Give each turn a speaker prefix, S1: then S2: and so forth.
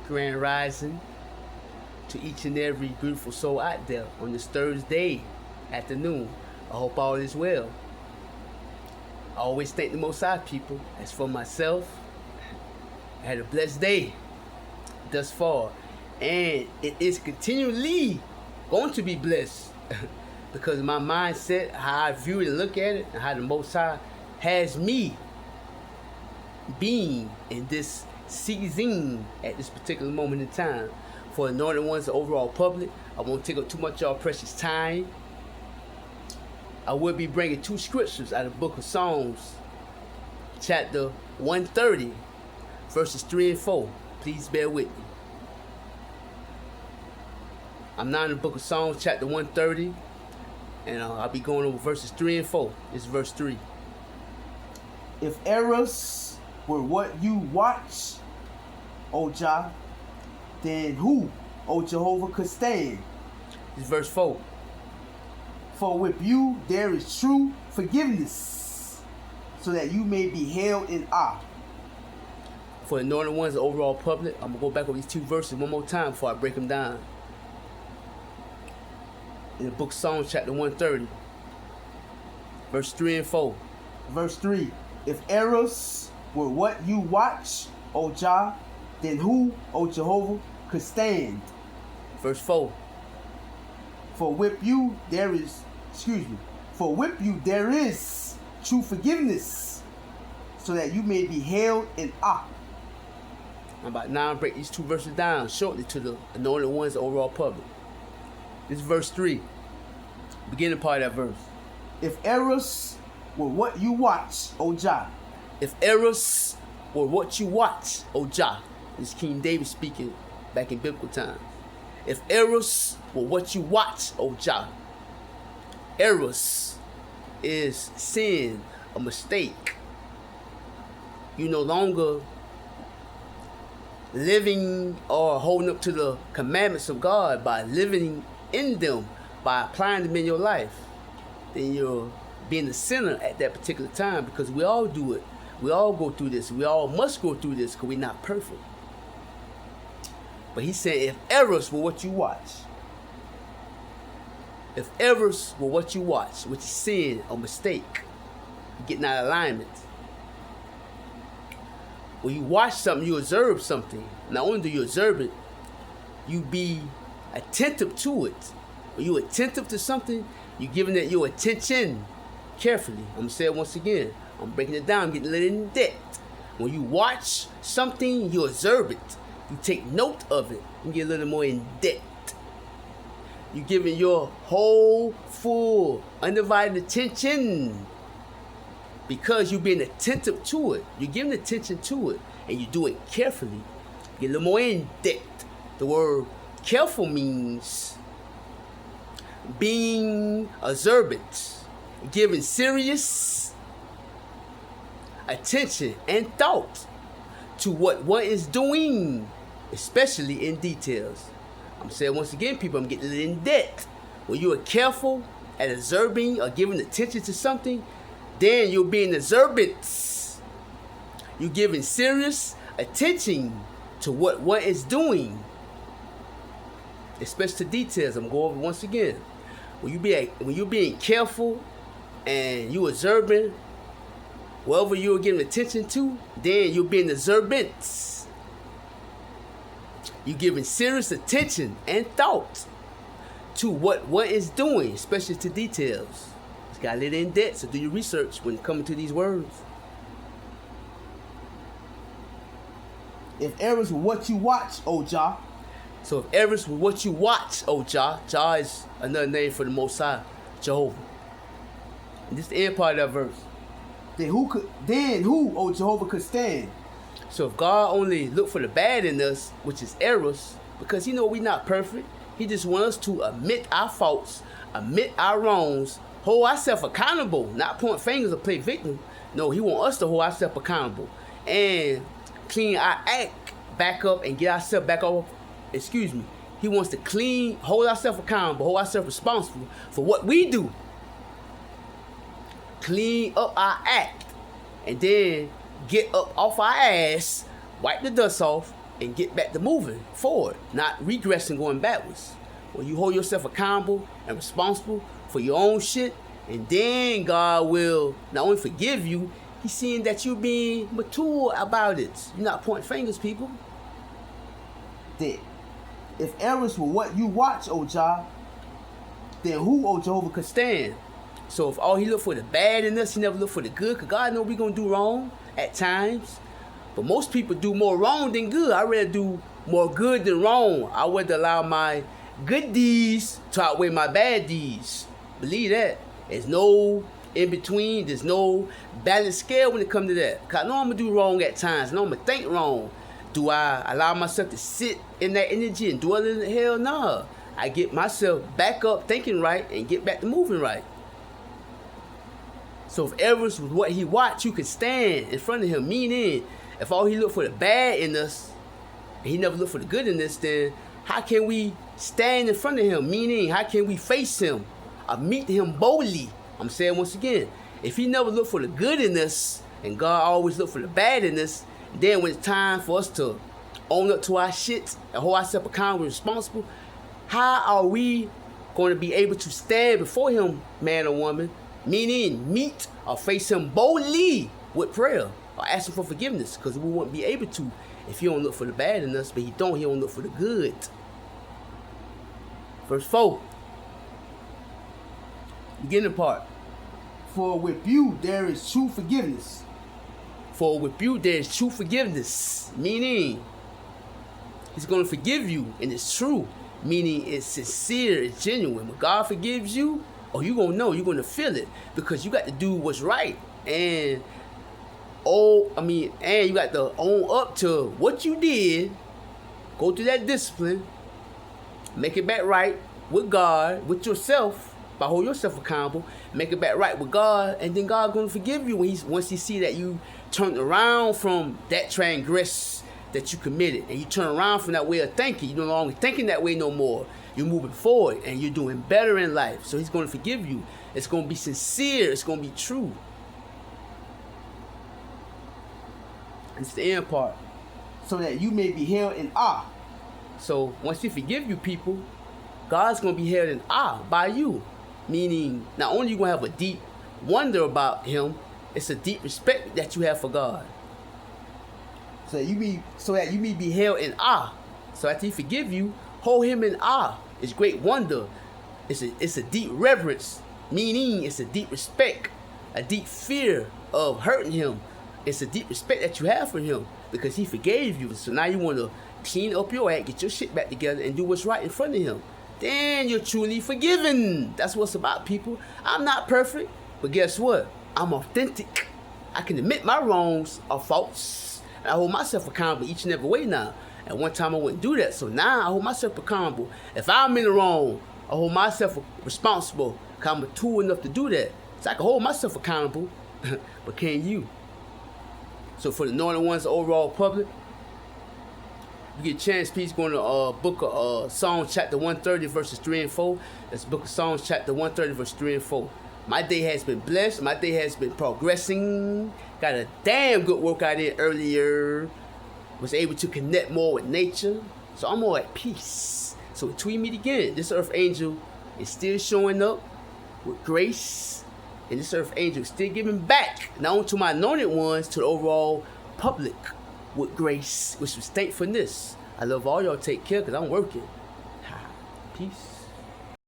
S1: Grand Rising to each and every beautiful soul out there on this Thursday afternoon. I hope all is well. I always thank the Most High, people. As for myself, I had a blessed day thus far, and it is continually going to be blessed because of my mindset, how I view it and look at it, and how the Most High has me being in this season at this particular moment in time. For anointed ones, the overall public, I won't take up too much of y'all precious time. I will be bringing two scriptures out of the book of Psalms, chapter 130, verses 3 and 4. Please bear with me. I'm now in the book of Psalms, chapter 130, and I'll be going over verses 3 and 4. This is verse 3.
S2: If errors were what you watch, O Jah, then who, O Jehovah, could stand?
S1: This is verse 4.
S2: For with you there is true forgiveness, so that you may be held in awe.
S1: For the anointed ones, the overall public, I'm going to go back over these two verses one more time before I break them down. In the book of Psalms, chapter 130, verse 3 and 4.
S2: Verse 3. If errors were what you watch, O Jah, then who, O Jehovah, could stand?
S1: Verse 4.
S2: For with you there is true forgiveness, so that you may be held in awe.
S1: I'm about now to break these two verses down shortly to the anointed ones, the overall public. This is verse 3, beginning part of that verse.
S2: If errors were what you watch, O Jah.
S1: If errors were what you watch, O Jah. This is King David speaking back in biblical times. If errors were what you watch, O Jah. Errors is sin, a mistake. You no longer living or holding up to the commandments of God by living in them, by applying them in your life. Then you're being a sinner at that particular time, because we all do it. We all go through this. We all must go through this because we're not perfect. But he said, if errors were what you watch, if errors were what you watch, which is sin or mistake, getting out of alignment. When you watch something, you observe something. Not only do you observe it, you be attentive to it. When you're attentive to something, you're giving it your attention carefully. I'm going to say it once again. I'm breaking it down, I'm getting a little in depth. When you watch something, you observe it. You take note of it. You get a little more in depth. You're giving your whole, full, undivided attention because you're being attentive to it. You're giving attention to it, and you do it carefully. Get a little more in depth. The word careful means being observant, giving serious attention and thought to what one is doing, especially in details. I'm saying once again, people, I'm getting in depth. When you are careful at observing or giving attention to something, then you're being observant. You're giving serious attention to what one is doing, especially to details. I'm going over once again. When you're being careful and you observing whatever you're giving attention to, then you're being observant. You're giving serious attention and thought to what one is doing, especially to details. It's got a little in depth, so do your research when coming to these words.
S2: If errors were what you watch, O Jah.
S1: So if errors were what you watch, O Jah. Jah is another name for the Most High, Jehovah. And this is the end part of that verse.
S2: Then who, O Jehovah, could stand?
S1: So if God only looked for the bad in us, which is errors, because he know we're not perfect, he just wants us to admit our faults, admit our wrongs, hold ourselves accountable, not point fingers or play victim. No, he wants us to hold ourselves accountable and clean our act back up and get ourselves back up. He wants to hold ourselves accountable, hold ourselves responsible for what we do. Clean up our act, and then get up off our ass, wipe the dust off, and get back to moving forward, not regressing, going backwards. When you hold yourself accountable and responsible for your own shit, and then God will not only forgive you, He's seeing that you're being mature about it. You're not pointing fingers, people.
S2: That if errors were what you watch, O Jah, then who, O Jehovah, could stand?
S1: So if all He look for the bad in us, He never look for the good, because God know we going to do wrong at times. But most people do more wrong than good. I'd rather do more good than wrong. I would allow my good deeds to outweigh my bad deeds. Believe that. There's no in between. There's no balanced scale when it comes to that. Because I know I'm going to do wrong at times. I know I'm going to think wrong. Do I allow myself to sit in that energy and dwell in it? Hell no. I get myself back up thinking right and get back to moving right. So if errors was what He watched, you could stand in front of Him. Meaning, if all He looked for the bad in us, and He never looked for the good in us, then how can we stand in front of Him? Meaning, how can we face Him or meet Him boldly? I'm saying once again, if He never looked for the good in us, and God always looked for the bad in us, then when it's time for us to own up to our shit and hold ourselves accountable and responsible, how are we going to be able to stand before Him, man or woman? Meaning, meet or face Him boldly with prayer or asking for forgiveness, because we wouldn't be able to if He don't look for the bad in us, but He don't look for the good. Verse 4. Beginning part.
S2: For with you there is true forgiveness.
S1: For with you there is true forgiveness. Meaning, He's going to forgive you, and it's true. Meaning, it's sincere, it's genuine. When God forgives you, you're going to know, you're going to feel it, because you got to do what's right. And you got to own up to what you did. Go through that discipline. Make it back right with God, with yourself, by holding yourself accountable. Make it back right with God, and then God going to forgive you once He see that you turned around from that transgress that you committed, and you turn around from that way of thinking. You're no longer thinking that way no more. You're moving forward, and you're doing better in life. So He's going to forgive you. It's going to be sincere. It's going to be true. It's the end part.
S2: So that you may be held in awe.
S1: So once He forgive you, people, God's going to be held in awe by you. Meaning, not only you going to have a deep wonder about Him, it's a deep respect that you have for God. So that you may be held in awe. So after He forgive you, hold Him in awe. It's great wonder. It's a deep reverence. Meaning, it's a deep respect, a deep fear of hurting Him. It's a deep respect that you have for Him, because He forgave you. So now you want to clean up your act, get your shit back together, and do what's right in front of Him. Then you're truly forgiven. That's what it's about, people. I'm not perfect, but guess what? I'm authentic. I can admit my wrongs or faults, and I hold myself accountable each and every way now. At one time I wouldn't do that, so now I hold myself accountable. If I'm in the wrong, I hold myself responsible, because I'm mature enough to do that. So I can hold myself accountable, but can you? So for the anointed ones, the overall public, if you get a chance, please go into book of Psalms chapter 130 verses 3 and 4. That's book of Psalms chapter 130 verse 3 and 4. My day has been blessed. My day has been progressing. Got a damn good workout in earlier. Was able to connect more with nature. So I'm more at peace. So until we meet again, this earth angel is still showing up with grace. And this earth angel is still giving back, not only to my anointed ones, to the overall public with grace, which was thankfulness. I love all y'all. Take care, because I'm working. Peace.